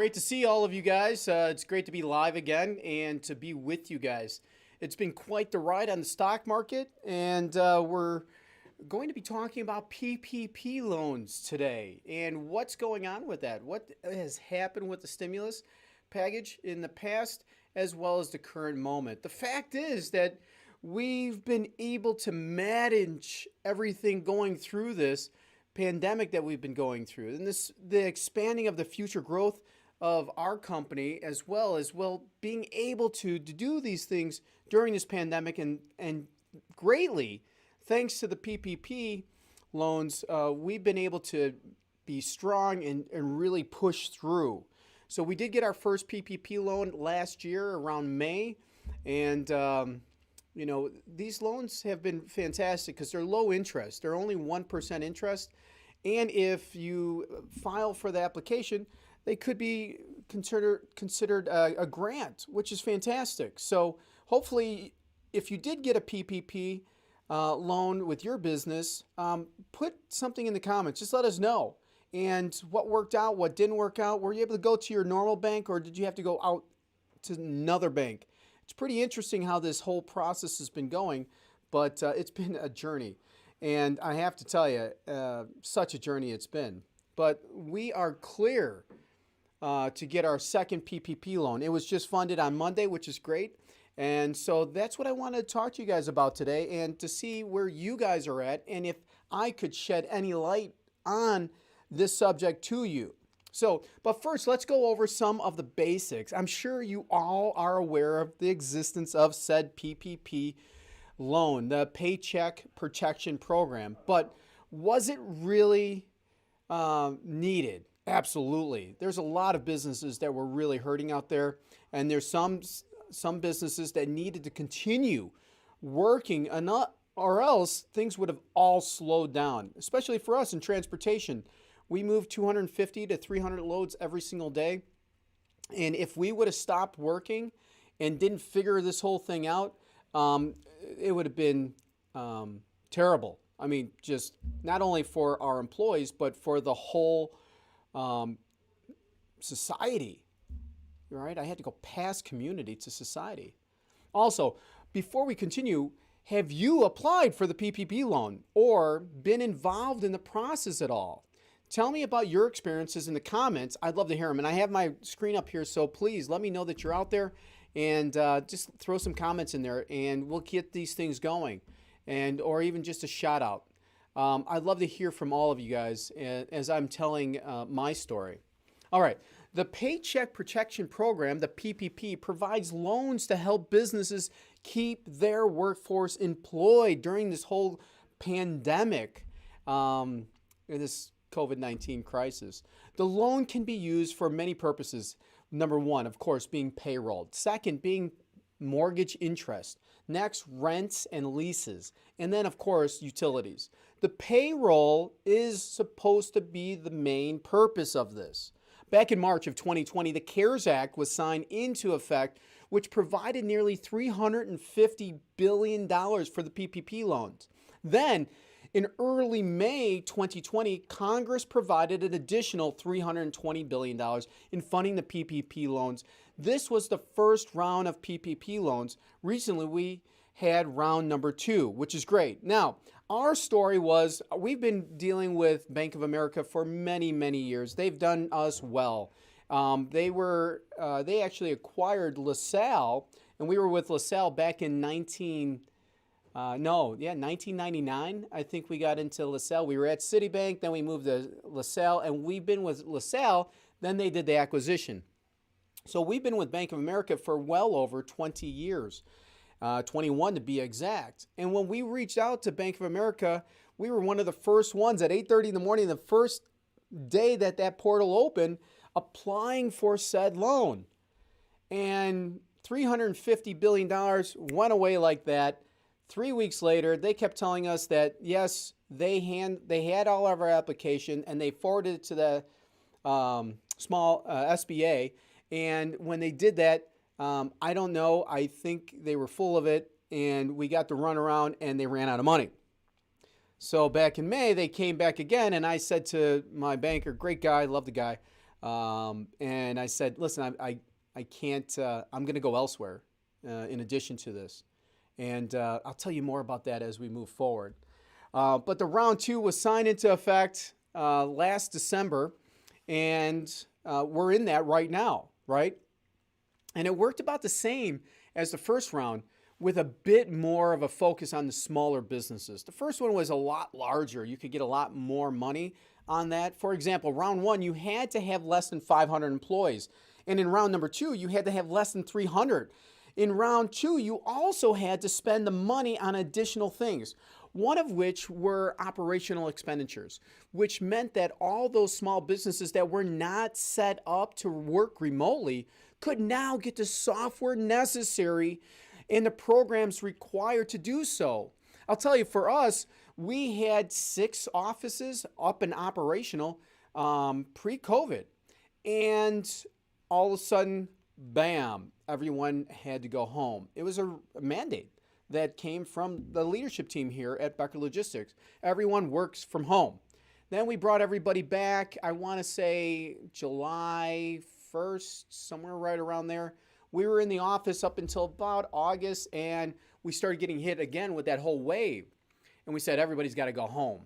great to see all of you guys. It's great to be live again and to be with you guys. It's been quite the ride on the stock market, and we're going to be talking about PPP loans today and what's going on with that. What has happened with the stimulus package in the past as well as the current moment. The fact is that we've been able to manage everything going through this pandemic that we've been going through, and the expanding of the future growth of our company, as well being able to do these things during this pandemic, and greatly thanks to the PPP loans, we've been able to be strong and really push through. So we did get our first PPP loan last year around May, and these loans have been fantastic because they're low interest. They're only 1% interest. And if you file for the application, they could be considered a grant, which is fantastic. So hopefully, if you did get a PPP loan with your business, put something in the comments. Just let us know. And what worked out, what didn't work out. Were you able to go to your normal bank, or did you have to go out to another bank? It's pretty interesting how this whole process has been going, but it's been a journey. And I have to tell you, such a journey it's been. But we are clear to get our second PPP loan. It was just funded on Monday, which is great. And so that's what I want to talk to you guys about today, and to see where you guys are at and if I could shed any light on this subject to you. But first, let's go over some of the basics. I'm sure you all are aware of the existence of said PPP loan, the Paycheck Protection Program. But was it really needed? Absolutely. There's a lot of businesses that were really hurting out there, and there's some businesses that needed to continue working, or else things would have all slowed down, especially for us in transportation. We move 250 to 300 loads every single day. And if we would have stopped working and didn't figure this whole thing out, it would have been terrible. I mean, just not only for our employees, but for the whole society. Right? I had to go past community to society. Also, before we continue, have you applied for the PPP loan or been involved in the process at all? Tell me about your experiences in the comments. I'd love to hear them. And I have my screen up here, so please let me know that you're out there, and just throw some comments in there, and we'll get these things going, or even just a shout out. I'd love to hear from all of you guys as I'm telling my story. All right. The Paycheck Protection Program, the PPP, provides loans to help businesses keep their workforce employed during this whole pandemic, this COVID-19 crisis. The loan can be used for many purposes. Number one, of course, being payroll. Second, being mortgage interest. Next, rents and leases. And then, of course, utilities. The payroll is supposed to be the main purpose of this. Back in March of 2020, the CARES Act was signed into effect, which provided nearly $350 billion for the PPP loans. Then, in early May 2020, Congress provided an additional $320 billion in funding the PPP loans. This was the first round of PPP loans. Recently, we had round number 2, which is great. Now, our story was, we've been dealing with Bank of America for many, many years. They've done us well. They actually acquired LaSalle, and we were with LaSalle back in 1999. I think we got into LaSalle. We were at Citibank, then we moved to LaSalle, and we've been with LaSalle. Then they did the acquisition. So we've been with Bank of America for well over 20 years. 21 to be exact. And when we reached out to Bank of America, we were one of the first ones at 8:30 in the morning, the first day that portal opened, applying for said loan. And $350 billion went away like that. 3 weeks later, they kept telling us that, yes, they had all of our application, and they forwarded it to the small SBA. And when they did that, I don't know. I think they were full of it, and we got the runaround, and they ran out of money. So back in May, they came back again, and I said to my banker, great guy, love the guy, And I said, listen, I can't, I'm going to go elsewhere in addition to this. And I'll tell you more about that as we move forward. But the round two was signed into effect last December, and we're in that right now, right? And it worked about the same as the first round, with a bit more of a focus on the smaller businesses. The first one was a lot larger. You could get a lot more money on that. For example, round one, you had to have less than 500 employees. And in round number two, you had to have less than 300. In round two, you also had to spend the money on additional things, one of which were operational expenditures, which meant that all those small businesses that were not set up to work remotely could now get the software necessary and the programs required to do so. I'll tell you, for us, we had 6 offices up and operational pre-COVID. And all of a sudden, bam, everyone had to go home. It was a mandate that came from the leadership team here at Becker Logistics. Everyone works from home. Then we brought everybody back, I want to say July 1st, somewhere right around there. We were in the office up until about August, and we started getting hit again with that whole wave. And we said, everybody's got to go home.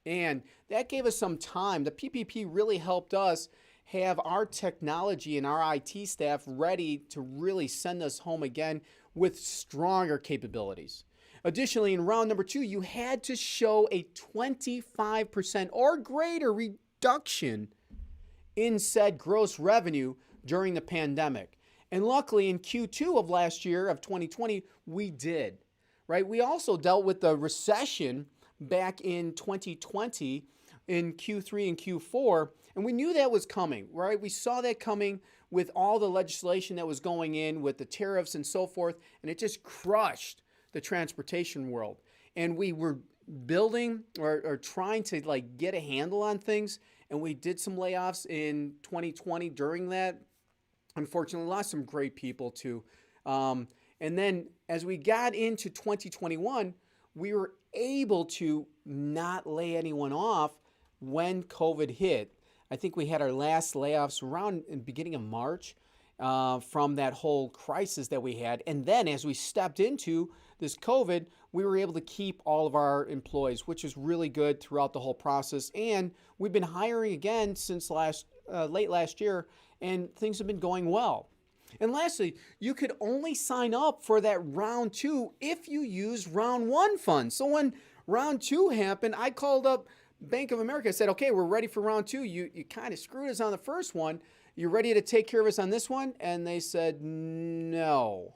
And that gave us some time. The PPP really helped us have our technology and our IT staff ready to really send us home again with stronger capabilities. Additionally, in round number two, you had to show a 25% or greater reduction in said gross revenue during the pandemic. And luckily, in Q2 of last year, of 2020, we did, right? We also dealt with the recession back in 2020 in Q3 and Q4, and we knew that was coming, right? We saw that coming with all the legislation that was going in with the tariffs and so forth, and it just crushed the transportation world. And we were building or trying to like get a handle on things, and we did some layoffs in 2020 during that. Unfortunately, lost some great people too. And then as we got into 2021, we were able to not lay anyone off when COVID hit. I think we had our last layoffs around in the beginning of March from that whole crisis that we had. And then as we stepped into this COVID, we were able to keep all of our employees, which is really good throughout the whole process. And we've been hiring again since late last year, and things have been going well. And lastly, you could only sign up for that round two if you use round one funds. So when round two happened, I called up Bank of America. I said, okay, we're ready for round two. You kind of screwed us on the first one. You ready to take care of us on this one? And they said, no.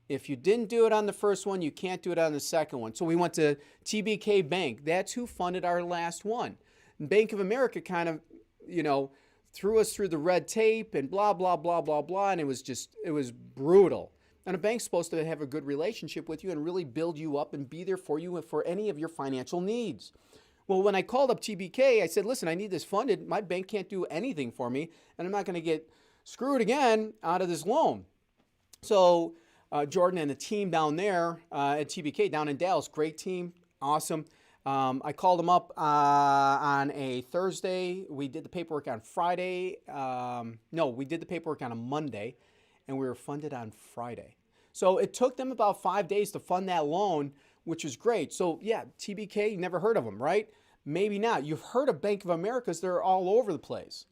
If you didn't do it on the first one, you can't do it on the second one. So we went to TBK Bank. That's who funded our last one. Bank of America kind of, threw us through the red tape and blah, blah, blah, blah, blah. And it was brutal. And a bank's supposed to have a good relationship with you and really build you up and be there for you for any of your financial needs. Well, when I called up TBK, I said, listen, I need this funded. My bank can't do anything for me, and I'm not going to get screwed again out of this loan. So Jordan and the team down there at TBK down in Dallas, great team, awesome. I called them up on a Thursday. We did the paperwork on Friday. We did the paperwork on a Monday, and we were funded on Friday. So it took them about 5 days to fund that loan, which is great. So yeah, TBK, you never heard of them, right? Maybe not. You've heard of Bank of America's, they're all over the place.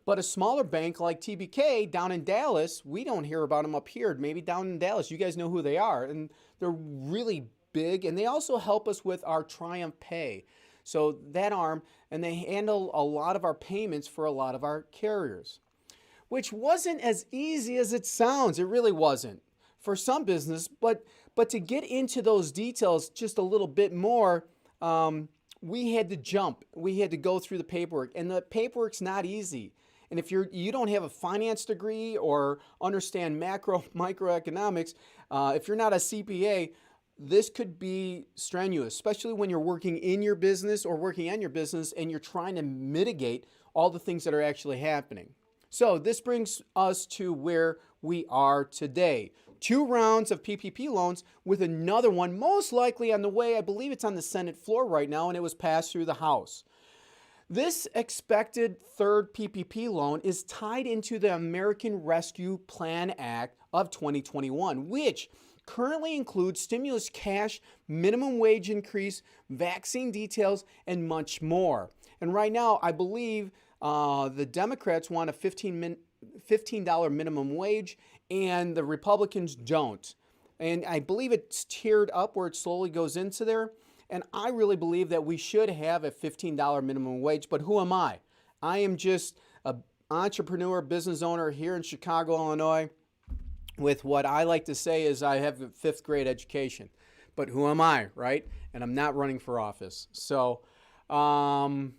But a smaller bank like TBK down in Dallas, we don't hear about them up here. Maybe down in Dallas, you guys know who they are. And they're really big, and they also help us with our Triumph Pay. So that arm, and they handle a lot of our payments for a lot of our carriers, which wasn't as easy as it sounds. It really wasn't for some business, but to get into those details just a little bit more, we had to jump. We had to go through the paperwork, and the paperwork's not easy. And if you don't have a finance degree or understand microeconomics, if you're not a CPA, this could be strenuous, especially when you're working in your business or working on your business and you're trying to mitigate all the things that are actually happening. So this brings us to where we are today. 2 rounds of PPP loans with another one most likely on the way. I believe it's on the Senate floor right now, and it was passed through the House. This expected third PPP loan is tied into the American Rescue Plan Act of 2021, which currently includes stimulus cash, minimum wage increase, vaccine details, and much more. And right now, I believe the Democrats want a $15 minimum wage, and the Republicans don't. And I believe it's tiered up where it slowly goes into there. And I really believe that we should have a $15 minimum wage, but who am I? I am just an entrepreneur, business owner here in Chicago, Illinois, with what I like to say is I have a fifth grade education. But who am I, right? And I'm not running for office. So I'm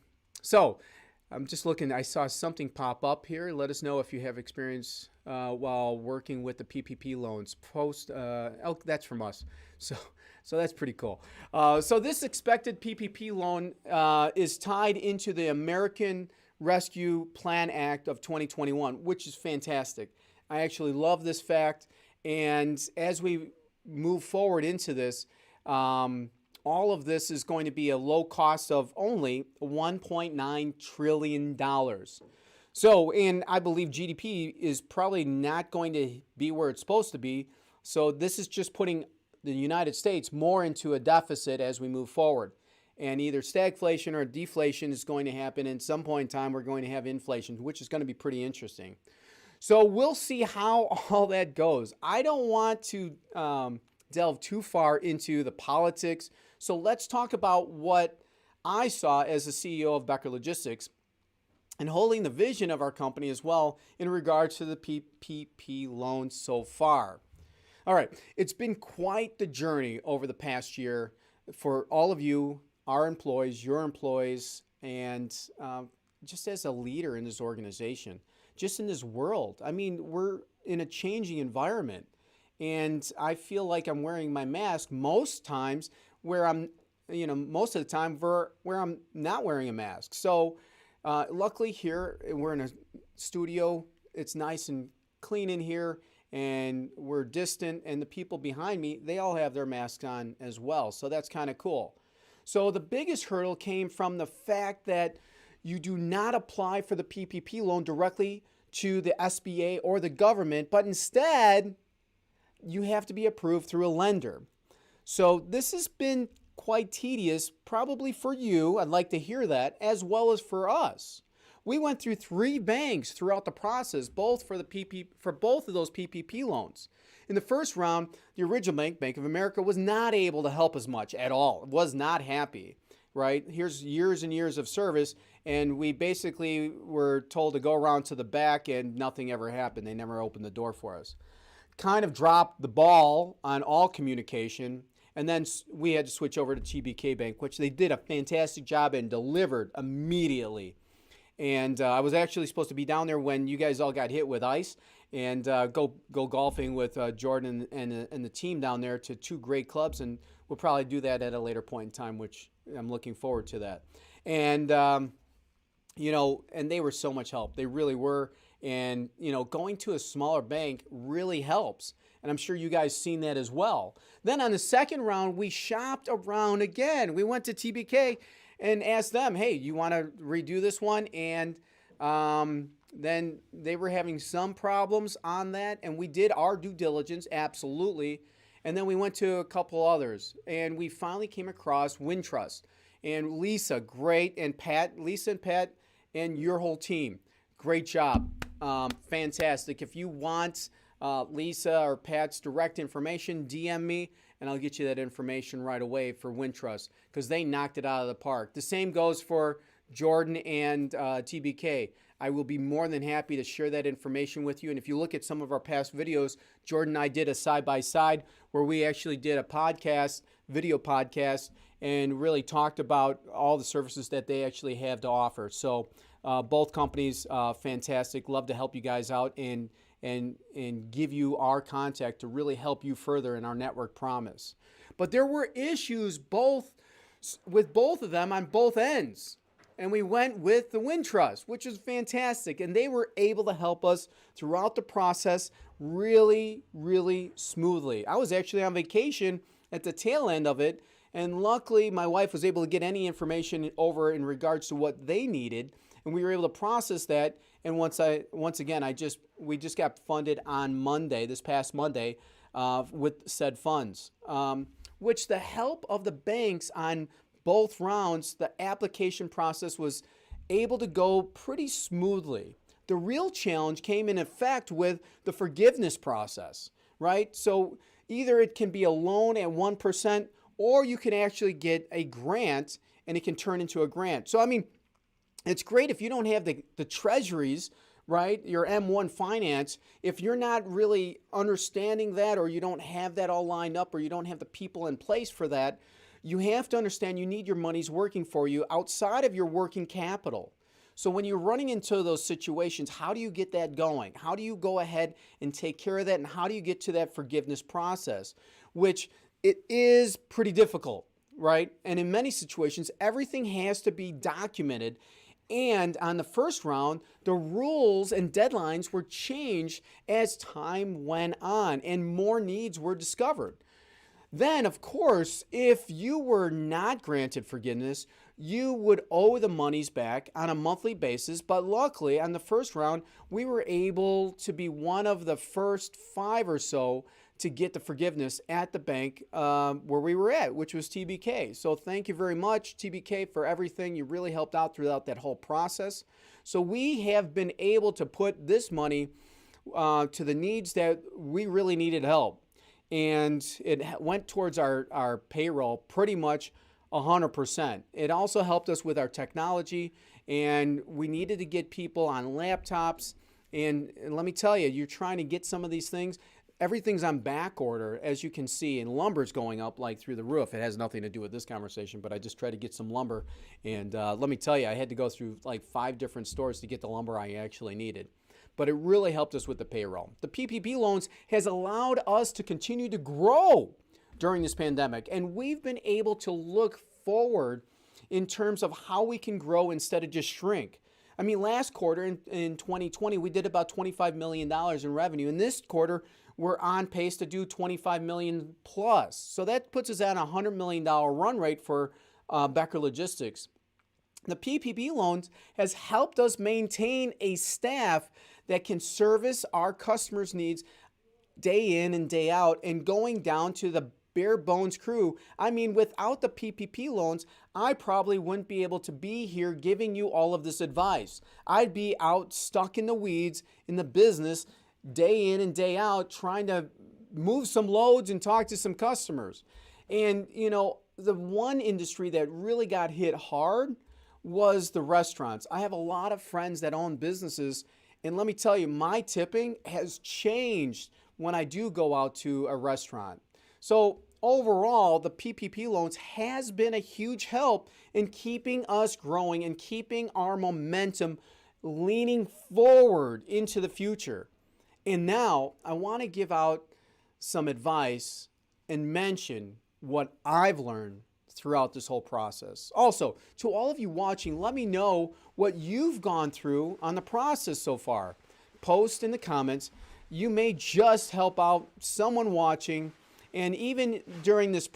just looking. I saw something pop up here. Let us know if you have experience while working with the PPP loans. That's from us. So that's pretty cool. So this expected PPP loan is tied into the American Rescue Plan Act of 2021, which is fantastic. I actually love this fact. And as we move forward into this, all of this is going to be a low cost of only $1.9 trillion. So, and I believe GDP is probably not going to be where it's supposed to be. So this is just putting the United States more into a deficit as we move forward. And either stagflation or deflation is going to happen. At some point in time, we're going to have inflation, which is going to be pretty interesting. So we'll see how all that goes. I don't want to delve too far into the politics. So let's talk about what I saw as the CEO of Becker Logistics and holding the vision of our company as well in regards to the PPP loan so far. All right, it's been quite the journey over the past year for all of you, our employees, your employees, and just as a leader in this organization, just in this world. I mean, we're in a changing environment, and I feel like I'm wearing my mask most times where most of the time where I'm not wearing a mask. So luckily here, we're in a studio. It's nice and clean in here, and we're distant, and the people behind me, they all have their masks on as well. So that's kind of cool. So the biggest hurdle came from the fact that you do not apply for the PPP loan directly to the SBA or the government, but instead you have to be approved through a lender. So this has been quite tedious, probably for you. I'd like to hear that, as well as for us. We went through 3 banks throughout the process, both for both of those PPP loans. In the first round, the original bank, Bank of America, was not able to help us much at all. It was not happy, right? Here's years and years of service, and we basically were told to go around to the back, and nothing ever happened. They never opened the door for us. Kind of dropped the ball on all communication, and then we had to switch over to TBK Bank, which they did a fantastic job and delivered immediately. And I was actually supposed to be down there when you guys all got hit with ice and go golfing with Jordan and the team down there to 2 great clubs. And we'll probably do that at a later point in time, which I'm looking forward to that. And, and they were so much help. They really were. And, going to a smaller bank really helps. And I'm sure you guys seen that as well. Then on the second round, we shopped around again. We went to TBK and asked them, hey, you want to redo this one? And then they were having some problems on that. And we did our due diligence, absolutely. And then we went to a couple others. And we finally came across Wintrust. And Lisa, great. And Pat, Lisa and Pat, and your whole team. Great job. Fantastic. If you want Lisa or Pat's direct information, DM me, and I'll get you that information right away for Wintrust, because they knocked it out of the park. The same goes for Jordan and TBK. I will be more than happy to share that information with you. And if you look at some of our past videos, Jordan and I did a side-by-side where we actually did a podcast, video podcast, and really talked about all the services that they actually have to offer. So both companies, fantastic. Love to help you guys out and give you our contact to really help you further in our network promise. But there were issues with both of them on both ends. And we went with the Wintrust, which was fantastic. And they were able to help us throughout the process really, really smoothly. I was actually on vacation at the tail end of it, And luckily, my wife was able to get any information over in regards to what they needed, and we were able to process that. And we just got funded on Monday, this past Monday, with said funds, which the help of the banks on both rounds, the application process was able to go pretty smoothly. The real challenge came in effect with the forgiveness process, right? So either it can be a loan at 1%, or you can actually get a grant and it can turn into a grant. So, I mean, it's great if you don't have the treasuries, right? Your M1 finance, if you're not really understanding that, or you don't have that all lined up, or you don't have the people in place for that, you have to understand you need your monies working for you outside of your working capital. So when you're running into those situations, how do you get that going? How do you go ahead and take care of that? And how do you get to that forgiveness process? Which it is pretty difficult, right? And in many situations, everything has to be documented. And on the first round, the rules and deadlines were changed as time went on and more needs were discovered. Then, of course, if you were not granted forgiveness, you would owe the monies back on a monthly basis. But luckily, on the first round, we were able to be one of the first 5 or so to get the forgiveness at the bank where we were at, which was TBK. So thank you very much, TBK, for everything. You really helped out throughout that whole process. So we have been able to put this money to the needs that we really needed help. And it went towards our payroll pretty much 100%. It also helped us with our technology, and we needed to get people on laptops. And let me tell you, you're trying to get some of these things. Everything's on back order, as you can see, and lumber's going up like through the roof. It has nothing to do with this conversation, but I just tried to get some lumber. And let me tell you, I had to go through like 5 different stores to get the lumber I actually needed. But it really helped us with the payroll. The PPP loans has allowed us to continue to grow during this pandemic, and we've been able to look forward in terms of how we can grow instead of just shrink. I mean, last quarter in 2020, we did about $25 million in revenue. In this quarter, we're on pace to do $25 million plus. So that puts us at a $100 million run rate for Becker Logistics. The PPP loans has helped us maintain a staff that can service our customers' needs day in and day out, and going down to the bare bones crew. I mean, without the PPP loans, I probably wouldn't be able to be here giving you all of this advice. I'd be out stuck in the weeds in the business day in and day out trying to move some loads and talk to some customers. And, you know, the one industry that really got hit hard was the restaurants. I have a lot of friends that own businesses, and let me tell you, my tipping has changed when I do go out to a restaurant. So overall, the PPP loans has been a huge help in keeping us growing and keeping our momentum leaning forward into the future. And now I want to give out some advice and mention what I've learned throughout this whole process. Also, to all of you watching, let me know what you've gone through on the process so far. Post in the comments. You may just help out someone watching, and even during this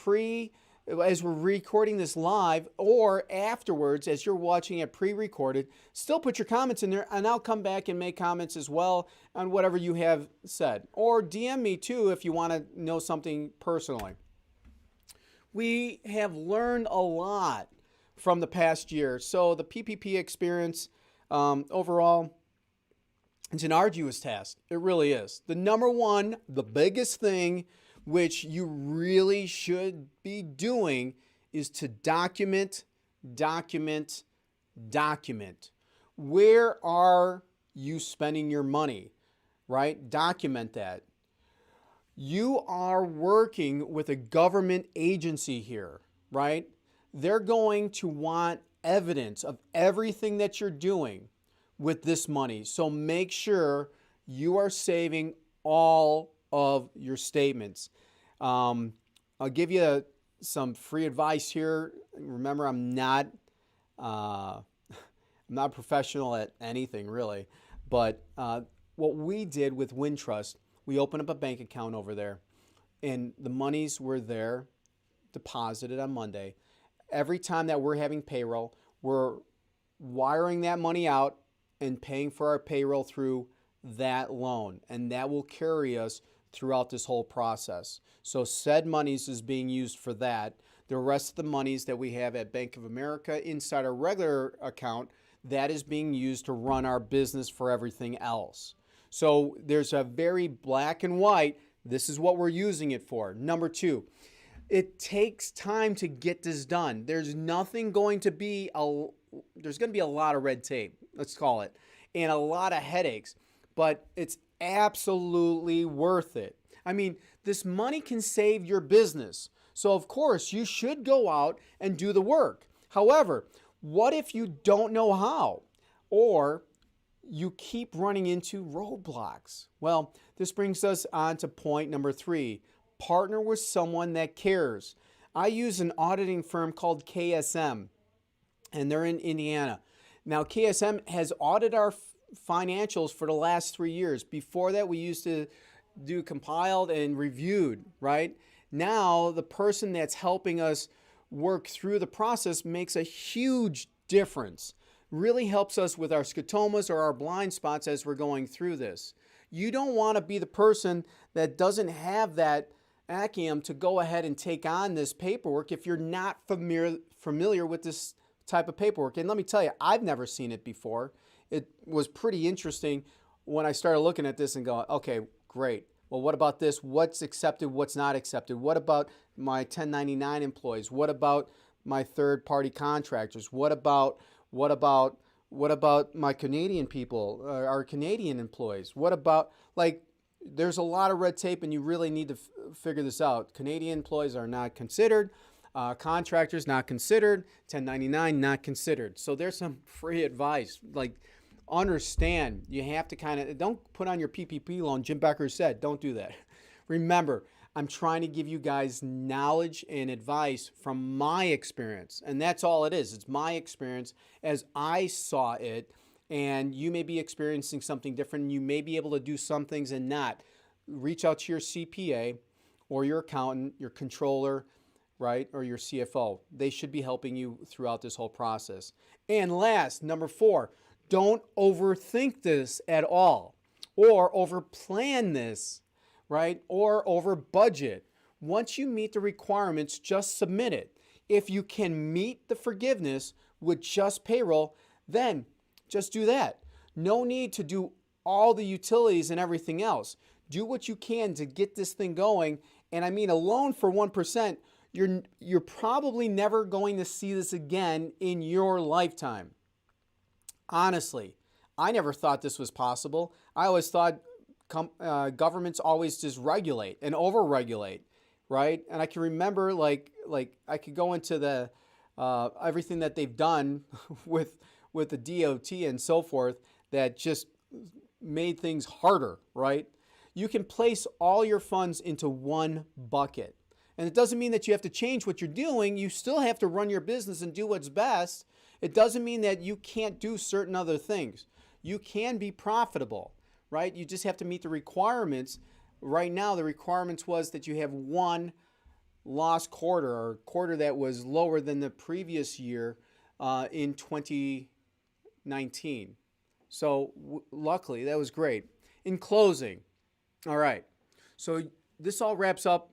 as we're recording this live, or afterwards as you're watching it pre-recorded, still put your comments in there, and I'll come back and make comments as well on whatever you have said. Or DM me too if you want to know something personally. We have learned a lot from the past year. So the PPP experience overall, it's an arduous task. It really is. The number one, the biggest thing which you really should be doing is to document. Where are you spending your money, right? Document that. You are working with a government agency here, right? They're going to want evidence of everything that you're doing with this money. So make sure you are saving all of your statements. I'll give you some free advice here. Remember, I'm not professional at anything really, but what we did with Wintrust, we opened up a bank account over there, and the monies were there deposited on Monday, every time that we're having payroll, we're wiring that money out and paying for our payroll through that loan. And that will carry us throughout this whole process. So said monies is being used for that. The rest of the monies that we have at Bank of America inside our regular account, that is being used to run our business for everything else. So there's a very black and white, this is what we're using it for. Number two, it takes time to get this done. There's going to be a lot of red tape, let's call it, and a lot of headaches, but it's absolutely worth it. I mean, this money can save your business. So of course, you should go out and do the work. However, what if you don't know how? Or you keep running into roadblocks? Well, this brings us on to point number 3. Partner with someone that cares. I use an auditing firm called KSM, and they're in Indiana. Now, KSM has audited our financials for the last 3 years. Before that, we used to do compiled and reviewed, right? Now, the person that's helping us work through the process makes a huge difference. Really helps us with our scotomas or our blind spots as we're going through this. You don't want to be the person that doesn't have that acumen to go ahead and take on this paperwork if you're not familiar with this type of paperwork. And let me tell you, I've never seen it before. It was pretty interesting when I started looking at this and going, okay, great. Well, what about this? What's accepted? What's not accepted? What about my 1099 employees? What about my third-party contractors? What about my Canadian people, our Canadian employees? What about, like, there's a lot of red tape and you really need to figure this out. Canadian employees are not considered. Contractors not considered. 1099 not considered. So there's some free advice. Like, understand, you have to kind of, don't put on your PPP loan. Jim Becker said, don't do that. Remember, I'm trying to give you guys knowledge and advice from my experience. And that's all it is. It's my experience as I saw it. And you may be experiencing something different. You may be able to do some things and not. Reach out to your CPA or your accountant, your controller, right, or your CFO. They should be helping you throughout this whole process. And last, number 4, don't overthink this at all or overplan this, right, or over budget. Once you meet the requirements, just submit it. If you can meet the forgiveness with just payroll, then just do that. No need to do all the utilities and everything else. Do what you can to get this thing going. And I mean, a loan for 1%, you're probably never going to see this again in your lifetime. Honestly, I never thought this was possible. I always thought governments always just regulate and over-regulate, right? And I can remember, like I could go into the everything that they've done with the DOT and so forth that just made things harder, right? You can place all your funds into one bucket. And it doesn't mean that you have to change what you're doing. You still have to run your business and do what's best. It doesn't mean that you can't do certain other things. You can be profitable, right? You just have to meet the requirements. Right now, the requirements was that you have one lost quarter or quarter that was lower than the previous year in 2019. So luckily, that was great. In closing, all right, so this all wraps up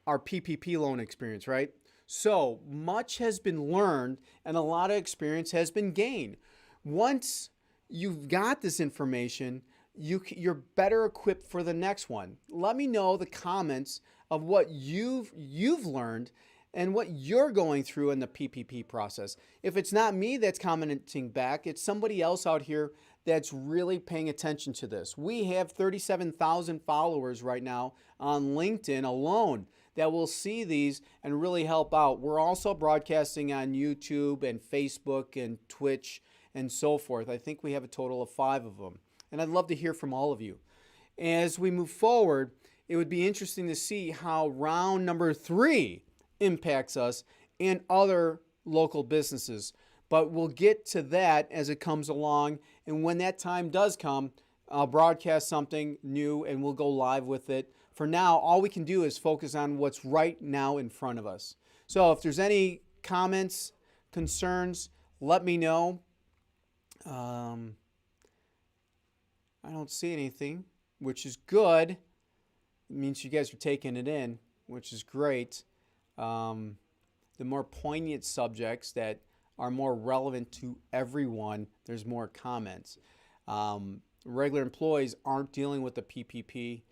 our PPP loan experience, right? So much has been learned and a lot of experience has been gained. Once you've got this information, you're better equipped for the next one. Let me know the comments of what you've learned and what you're going through in the PPP process. If it's not me that's commenting back, it's somebody else out here that's really paying attention to this. We have 37,000 followers right now on LinkedIn alone that will see these and really help out. We're also broadcasting on YouTube and Facebook and Twitch and so forth. I think we have a total of 5 of them. And I'd love to hear from all of you. As we move forward, it would be interesting to see how round number 3 impacts us and other local businesses. But we'll get to that as it comes along. And when that time does come, I'll broadcast something new and we'll go live with it. For now, all we can do is focus on what's right now in front of us. So if there's any comments, concerns, let me know. I don't see anything, which is good. It means you guys are taking it in, which is great. The more poignant subjects that are more relevant to everyone, there's more comments. Regular employees aren't dealing with the PPP.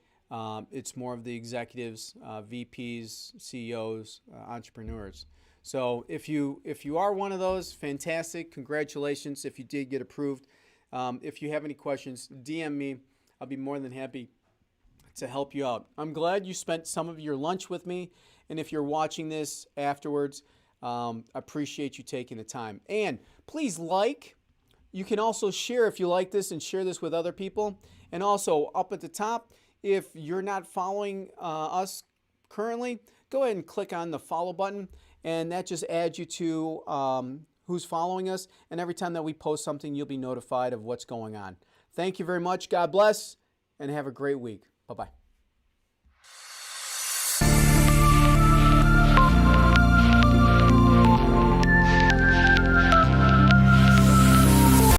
It's more of the executives, VPs, CEOs, entrepreneurs. So if you are one of those, fantastic, congratulations if you did get approved. If you have any questions, DM me. I'll be more than happy to help you out. I'm glad you spent some of your lunch with me, and if you're watching this afterwards, I appreciate you taking the time. And please like. You can also share if you like this and share this with other people. And also up at the top, if you're not following us currently, go ahead and click on the follow button, and that just adds you to who's following us. And every time that we post something, you'll be notified of what's going on. Thank you very much. God bless, and have a great week. Bye-bye.